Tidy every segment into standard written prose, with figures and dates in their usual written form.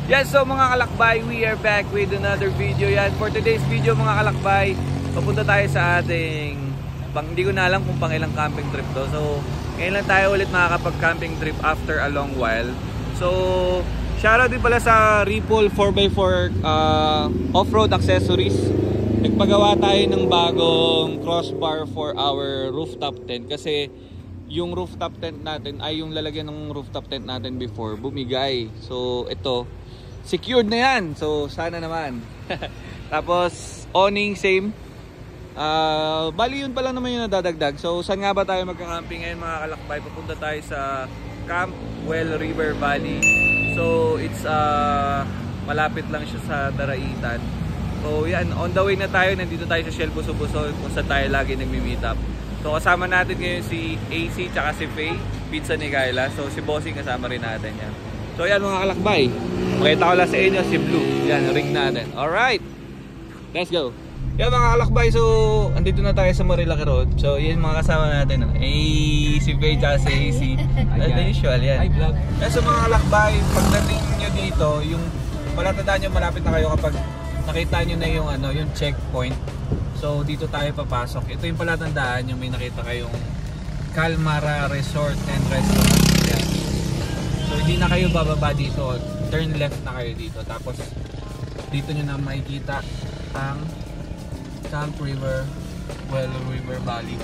Yes, so mga kalakbay, we are back with another video yan. For today's video mga kalakbay, papunta tayo sa ating, hindi ko na alam kung pang ilang camping trip to. So, ngayon lang tayo ulit makakapag-camping trip after a long while. So, shoutout din pala sa Ripple 4x4 off-road accessories. Nagpagawa tayo ng bagong crossbar for our rooftop tent kasi yung rooftop tent natin ay yung lalagyan ng rooftop tent natin before bumigay. So ito, secured na yan. So sana naman. Tapos awning same. Bali yun pa lang naman yung nadadagdag. So saan nga ba tayo magka-camping ngayon mga kalakbay? Papunta tayo sa Camp Well River Valley. So it's malapit lang siya sa Daraitan. So yan, on the way na tayo. Nandito tayo sa Shell Buso-Buso kung saan tayo lagi nagmi-meet up. So kasama natin ngayon si AC tsaka si Faye, pizza ni Kayla. So si Bossing kasama rin natin yan. So yan mga kalakbay, makita ko lang sa inyo si Blue. Yan, ring natin. Alright, let's go. Yan mga kalakbay, so andito na tayo sa Marilaki Road. So yan mga kasama natin, si Faye tsaka si AC. As usual yan. Hi vlog. Yan so mga kalakbay, pagdating nyo dito, yung palatandaan nyo malapit na kayo kapag nakita nyo na yung, yung checkpoint. So dito tayo papasok. Ito yung palatandaan yung may nakita kayong Calmara Resort and Restaurant. Yan. So hindi na kayo bababa dito. Turn left na kayo dito. Tapos dito nyo na makikita ang Camp River Valley.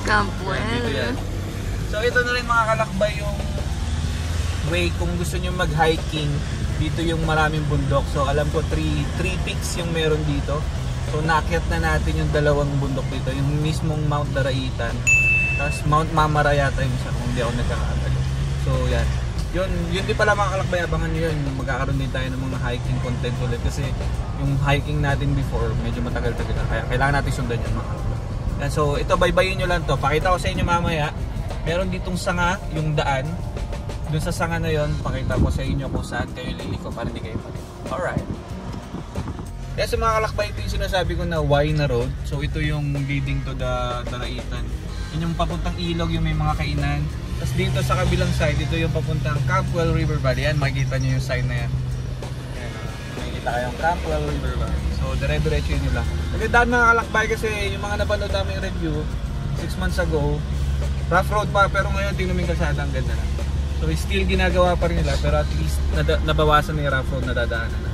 Camp Well. Dito yan. So ito na rin mga kalakbay yung way kung gusto nyo mag-hiking. Dito yung maraming bundok. So alam ko 3 peaks yung meron dito. So naakyat na natin yung dalawang bundok dito, yung mismong Mount Daraitan. Tapos Mount Mamara yata yung isa kung hindi ako nagkakatalo. So yan. Yun din pala mga kalakbay, abangan nyo yun. Magkakaroon din tayo ng mga hiking content ulit. Kasi yung hiking natin before, medyo matagal-tagal na. Kaya kailangan natin sundan yun mga kalakbay. And so ito, baybayin nyo lang to. Pakita ko sa inyo mamaya. Meron ditong sanga, yung daan. Doon sa sanga na yun, pakita ko sa inyo kung saan kayo liliko para hindi kayo pagod. Alright. Kaya sa mga kalakbay, ito yung sinasabi ko na Y na road. So ito yung leading to the Daraitan. Yun yung papuntang ilog, yung may mga kainan. Tapos dito sa kabilang side, ito yung papuntang Camp Well River Valley. Yan, makikita nyo yung sign na yan. Yan, makikita kayong Camp Well River Valley. So dire-diretso yun nila. Magandaan mga kalakbay kasi yung mga napanood namin review 6 months ago, rough road pa, pero ngayon tingnan mo yung kalsada, ang ganda na. So still ginagawa pa rin nila, pero at least nabawasan na yung rough road na dadaanan na.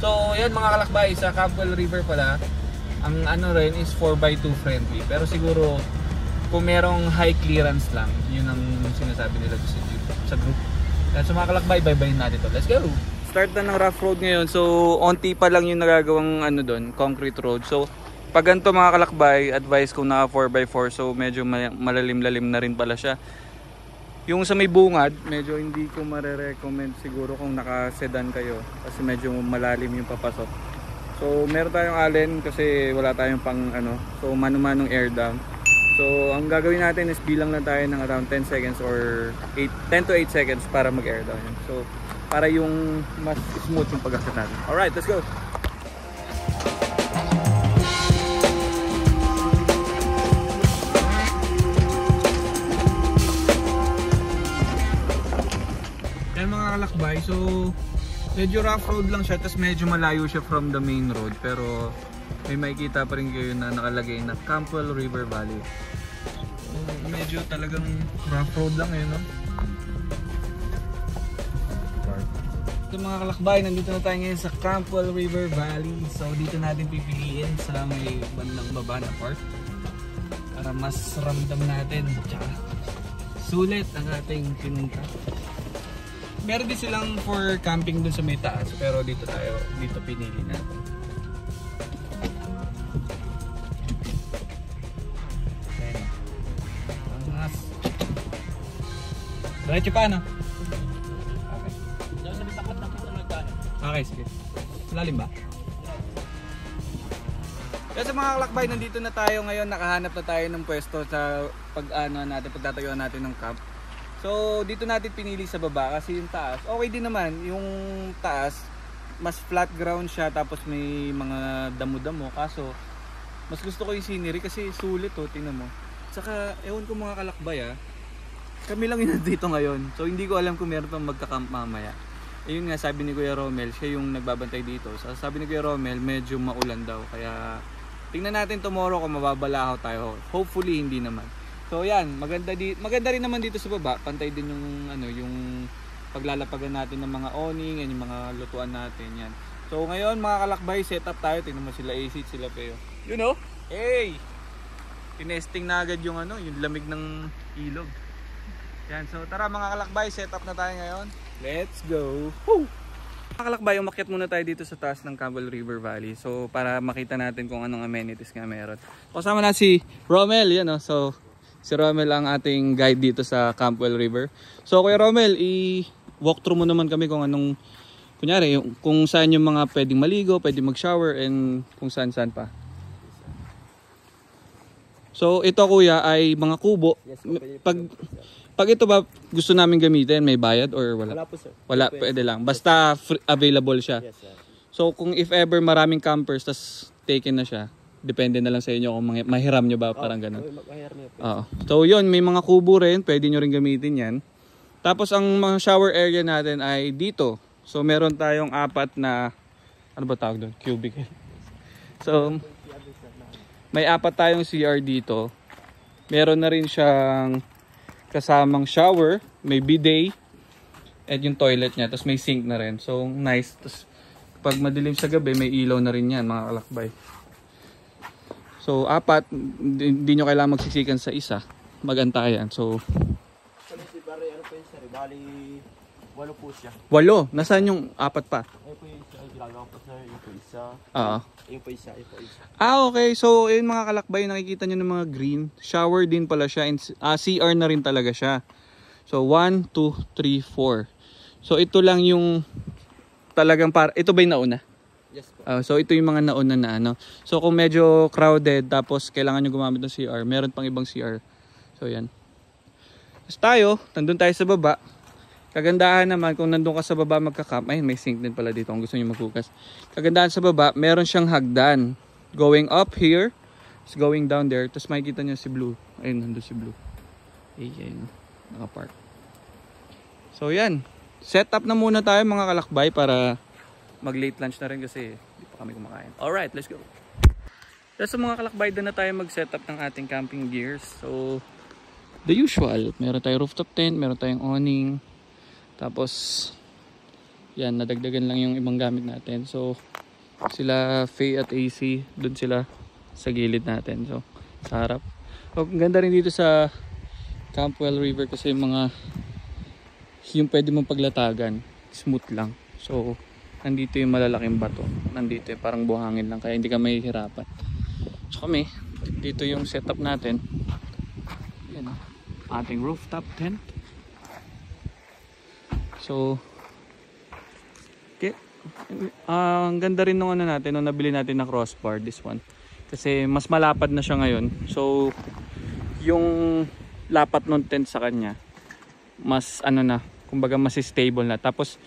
So yan mga kalakbay, sa Camp Well River pala, ang rin is 4x2 friendly. Pero siguro kung merong high clearance lang, yun ang sinasabi nila sa group. Kaya sa mga kalakbay, bye-bye natin to. Let's go! Start na ng rough road ngayon. So onti pa lang yung nagagawang doon, concrete road. So pag ganito mga kalakbay, advice kung naka 4x4, so medyo malalim-lalim na rin pala siya. Yung sa may bungad, medyo hindi ko mare-recommend siguro kung naka-sedan kayo kasi medyo malalim yung papasok. So meron tayong allen kasi wala tayong pang so mano-manong air down. So ang gagawin natin is bilang lang tayo ng around 10 seconds or 10 to 8 seconds para mag-air down. So para yung mas smooth yung pag-akit natin. Alright, let's go! Mga kalakbay, so medyo rough road lang siya, tapos medyo malayo siya from the main road, pero may makikita pa rin kayo na nakalagay na Camp Well River Valley. So, medyo talagang rough road lang no? So mga kalakbay, nandito na tayo ngayon sa Camp Well River Valley. So dito natin pipiliin sa may bandang baba na part para mas ramdam natin tsaka sulit ang ating pinunta. Meron din silang for camping dun sa may taas, pero dito pinili natin. Ayan. Angas. Diretso pa Okay. Okay, sige. Lalim ba? Kaya sa mga kalakbay, nandito na tayo ngayon, nakahanap na tayo ng pwesto sa pagtatayuan natin ng camp. So dito natin pinili sa baba kasi yung taas, okay din naman. Yung taas, mas flat ground siya, tapos may mga damo-damo. Kaso, mas gusto ko yung scenery kasi sulit tingnan mo. Saka, ewan ko mga kalakbay kami lang yun dito ngayon. So hindi ko alam kung meron pang magka-camp mamaya. Ayun nga, sabi ni Kuya Romel, siya yung nagbabantay dito. So, sabi ni Kuya Romel, medyo maulan daw. Kaya tingnan natin tomorrow kung mababalahaw tayo. Hopefully hindi naman. So yan, maganda rin naman dito sa baba. Pantay din yung yung paglalapagan natin ng mga awning, yan yung mga lutuan natin yan. So ngayon mga kalakbay, set up tayo. Tingnan mo sila AC, sila Peo. You know? Hey! Tinesting na agad yung yung lamig ng ilog. Yan, so tara mga kalakbay, set up na tayo ngayon. Let's go! Woo! Mga kalakbay, umakyat muna tayo dito sa taas ng Campbell River Valley. So para makita natin kung anong amenities nga meron. Kasama na si Romel, yan o. So si Romel ang ating guide dito sa Campbell River. So Kuya Romel, i-walk through mo naman kami kung anong, kunyari, kung saan yung mga pwedeng maligo, pwedeng mag-shower, and kung saan-saan pa. So ito kuya ay mga kubo. Yes, pag ito ba gusto namin gamitin, may bayad or wala? Wala po sir. Wala, pwede lang. Basta available siya. Yes sir. So kung if ever maraming campers tas taken na siya, depende na lang sa inyo kung mahiram nyo ba, parang ganun. Oo. So yun, may mga kubo rin, pwede nyo rin gamitin yan. Tapos ang mga shower area natin ay dito. So meron tayong 4 na, ano ba tawag doon? Cubicle. So may 4 tayong CR dito. Meron na rin siyang kasamang shower, may bidet, at yung toilet niya. Tapos may sink na rin. So nice. Tapos pag madilim sa gabi, may ilaw na rin yan mga kalakbay. So 4, hindi nyo kailangan magsisikan sa isa. Magantayan. So ano po yun sir? Bali 8 po siya. 8? Nasaan yung 4 pa? Ayun po yung isa. Ay, ginagawa po sir. Ayun po isa. Ayun po isa. Ayun po isa. Okay. So ayun mga kalakbay, nakikita nyo ng mga green. Shower din pala siya. And, CR na rin talaga siya. So 1, 2, 3, 4. So ito lang yung talagang ito ba yung nauna? Yes po. So ito yung mga nauna na So kung medyo crowded tapos kailangan nyo gumamit ng CR, meron pang ibang CR. So yan. Tapos tayo, nandun tayo sa baba. Kagandahan naman kung nandun ka sa baba magka-camp, ay may sink din pala dito kung gusto nyo maghugas. Kagandahan sa baba, meron siyang hagdan. Going up here, it's going down there. Tapos makikita nyo si Blue. Ayun, nandun si Blue. Ayun, naka-park. So yan. Set up na muna tayo mga kalakbay para mag-late lunch na rin kasi hindi pa kami kumakain. Alright, let's go. So mga kalakbay, doon na tayo mag-set up ng ating camping gears. So, the usual. Meron tayong rooftop tent, meron tayong awning. Tapos, yan, nadagdagan lang yung ibang gamit natin. So, sila Faye at AC, doon sila sa gilid natin. So, sa harap. So, ang ganda rin dito sa Campbell River kasi yung pwede mong paglatagan. Smooth lang. So, nandito yung malalaking bato. Nandito yung parang buhangin lang. Kaya hindi ka mahihirapan. So, kami, dito yung setup natin. Yan, ating rooftop tent. So, okay. Ang ganda rin nung natin, nung nabili natin na crossbar, this one. Kasi mas malapad na siya ngayon. So, yung lapat ng tent sa kanya, mas kumbaga mas stable na. Tapos,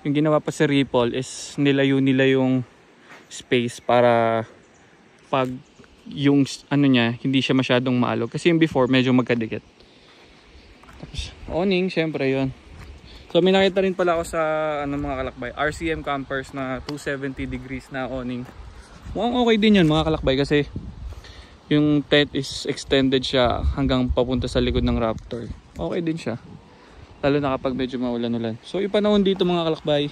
yung ginawa pa sa Ripple is nilayo nila yung space para pag yung niya, hindi siya masyadong maalog. Kasi yung before, medyo magkadikit. Tapos, awning, syempre yun. So may nakita rin pala ako sa mga kalakbay, RCM campers na 270 degrees na awning. Mukhang okay din yun mga kalakbay kasi yung tent is extended siya hanggang papunta sa likod ng Raptor. Okay din siya. Lalo na kapag medyo maulan-ulan. So yung panahon dito mga kalakbay,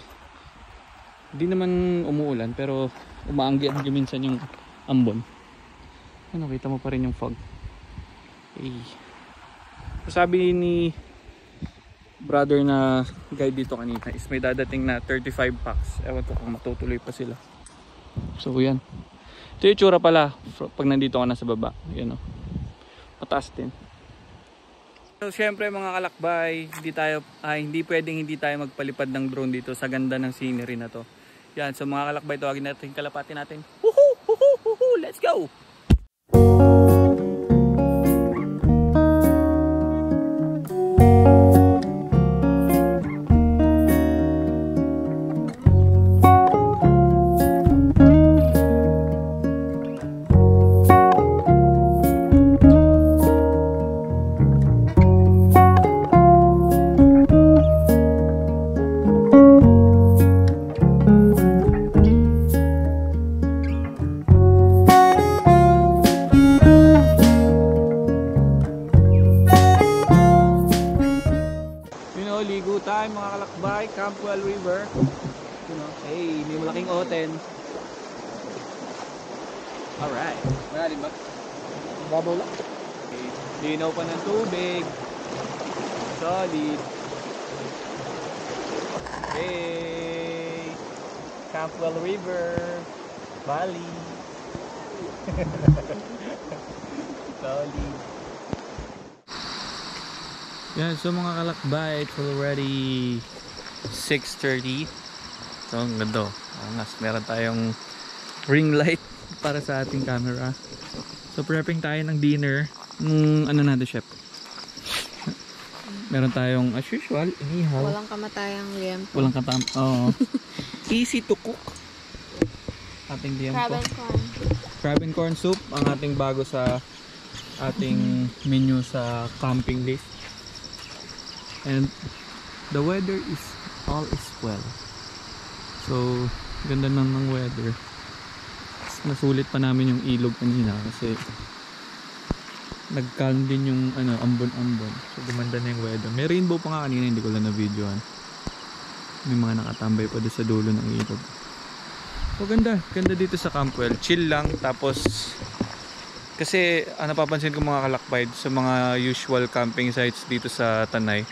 hindi naman umuulan pero umaanggi-anggi minsan yung ambon. Ano, kita mo pa rin yung fog. Okay. So sabi ni brother na guide dito kanina is may dadating na 35 packs. Ewan ko kung matutuloy pa sila. So yan. Ito yung tsura pala pag nandito ka na sa baba. Yan o. Mataas din. So syempre mga kalakbay, hindi pwedeng hindi tayo magpalipad ng drone dito sa ganda ng scenery na to. Yan, so mga kalakbay, tawagin natin, kalapati natin. Woohoo! Woohoo! Woohoo! Let's go! river. Hey, may malaking oten. Alright. Malalim ba? Babaw lang. Okay. Linaw pa ng tubig. Solid. Hey! Campwell River. Bali. Solid. Yan, so mga kalakbay, it's already 6:30. So, ang ganda. Meron tayong ring light para sa ating camera. So, prepping tayo ng dinner. Ano natin, chef? Meron tayong, as usual, inihaw. Walang kamatayang liempo. Walang katampo. Oo. Easy to cook. Ating liempo. Crab and corn. Crab and corn soup, ang ating bago sa ating menu sa camping list. And the weather is all is well. So, ganda ng weather. Nasulit pa namin yung ilog kanina kasi nag-calm din yung ambon-ambon. So, gumanda na yung weather. May rainbow pa nga kanina, hindi ko lang na-videoan. May mga nakatambay pa doon sa dulo ng ilog. So, ganda dito sa Campwell. Chill lang. Tapos, kasi napapansin ko mga kalakbay sa mga usual camping sites dito sa Tanay,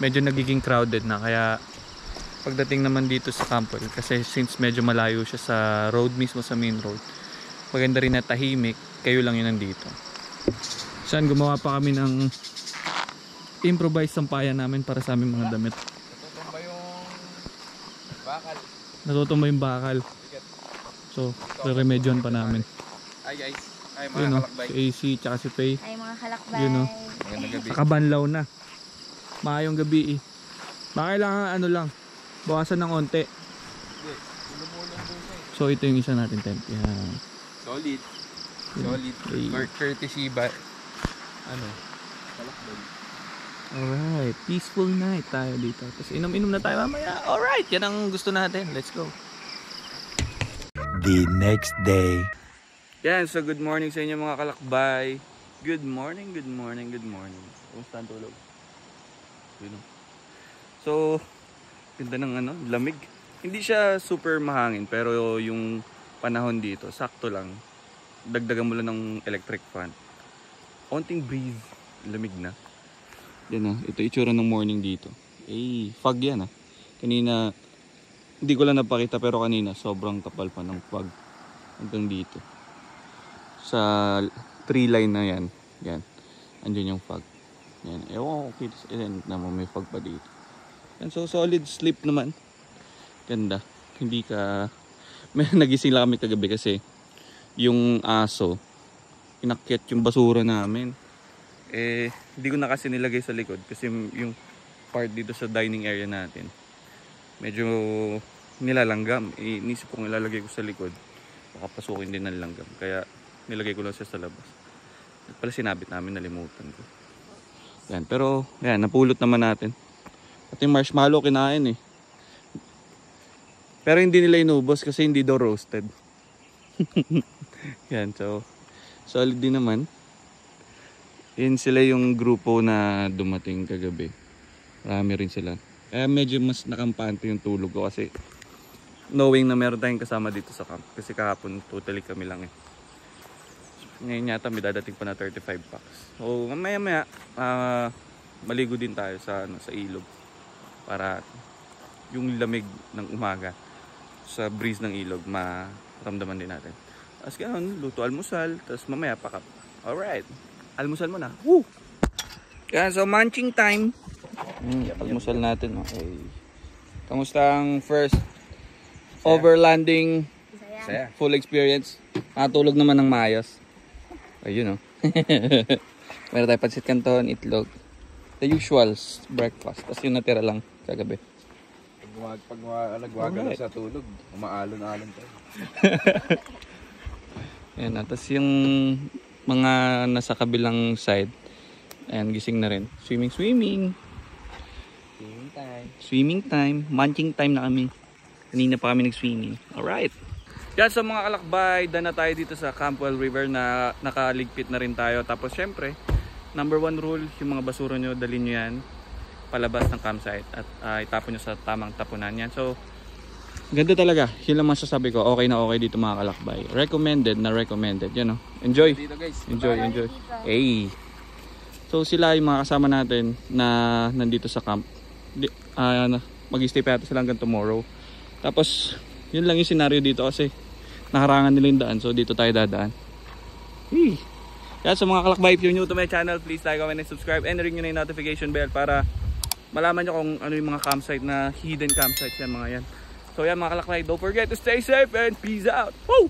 medyo nagiging crowded na. Kaya, pagdating naman dito sa Campwell, kasi since medyo malayo siya sa road mismo, sa main road, maganda rin na tahimik, kayo lang yun nandito. Saan gumawa pa kami ng improvised sampayan namin para sa aming mga damit. Natutumba yung bakal. Natutumba yung bakal. So, re-remedyon pa namin. Hi guys. Hi mga Yun, kalakbay. si AC tsaka si Faye. Ay, mga kalakbay. Yun, Magandang gabi. Nakabanlaw na. Maayong gabi Baka kailangan lang, bawasan ng onte. So ito yung isa natin tent. Yan. Solid. Solid. Okay. Courtesy ba? Kalakbay. Alright, peaceful night tayo dito. Tapos inom-inom na tayo mamaya. Alright, yan ang gusto natin. Let's go. The next day. Yan, so good morning sa inyo mga kalakbay. Good morning, good morning, good morning. Kumusta ang tulog? So, ganda ng lamig. Hindi siya super mahangin, pero yung panahon dito, sakto lang. Dagdagan mo lang ng electric fan. Onting breeze, lamig na. Yan ito itsura ng morning dito. Fog yan Kanina, hindi ko lang napakita pero kanina sobrang kapal pa ng fog. Hanggang dito. Sa tree line na yan. Yan. Andyan yung fog. Yan. Ewan ko kids. Ayan naman may fog pa dito. Yan. So solid sleep naman. Ganda. Hindi ka... May nagising lang kami kagabi kasi yung aso inakyat yung basura namin. Hindi ko na kasi nilagay sa likod kasi yung part dito sa dining area natin medyo nilalanggam. Inisip kong ilalagay ko sa likod, baka pasukin din ng langgam, kaya nilagay ko lang siya sa labas. At pala sinabit namin, nalimutan ko. Yan, pero yan, napulot naman natin. At yung marshmallow kinain pero hindi nila inubos kasi hindi daw roasted. Yan, so solid din naman. Yan sila yung grupo na dumating kagabi. Marami rin sila. Kaya medyo mas nakampante yung tulog ko kasi knowing na meron tayong kasama dito sa camp. Kasi kahapon totally kami lang Ngayon yata may dadating pa na 35 packs. So mamaya maligo din tayo sa ilog para yung lamig ng umaga sa breeze ng ilog maramdaman din natin. As ganoon, luto almusal, tapos mamaya pakap. Alright, almusal muna. Woo! Yan, so munching time. Pagmusal natin. Okay. Kamusta ang first overlanding full experience? Natulog naman ng maayos. Ayun Meron tayo pansit canton, itlog. The usual breakfast. Tapos yung natira lang kagabi. Pag nagwaga na sa tulog, umaalon-alon tayo. Ayan, tapos yung mga nasa kabilang side, ayan, gising na rin. Swimming time, munching time na kami. Kanina pa kami nag-swimming. Alright. Yan, sa mga kalakbay, daan na tayo dito sa Campwell River na nakaligpit na rin tayo. Tapos syempre, number 1 rule, yung mga basura nyo, dalhin nyo yan palabas ng campsite at itapon nyo sa tamang tapunan yan. So, Ganda talaga. Yun lang masasabi ko. Okay na okay dito mga kalakbay. Recommended na recommended. Yan o. Enjoy. Dito guys. Enjoy. Hey. So sila yung mga kasama natin na nandito sa camp. Mag-stay pa yata sila hanggang tomorrow. Tapos yun lang yung scenario dito kasi nakarangan nila yung daan. So dito tayo dadaan. Hey. Kaya sa mga kalakbay, if you're new to my channel, please like, comment, and subscribe. And ring nyo na yung notification bell para malaman nyo kung ano yung mga campsite na hidden campsites yan mga yan. So yan mga kalakbay, don't forget to stay safe and peace out. Woo!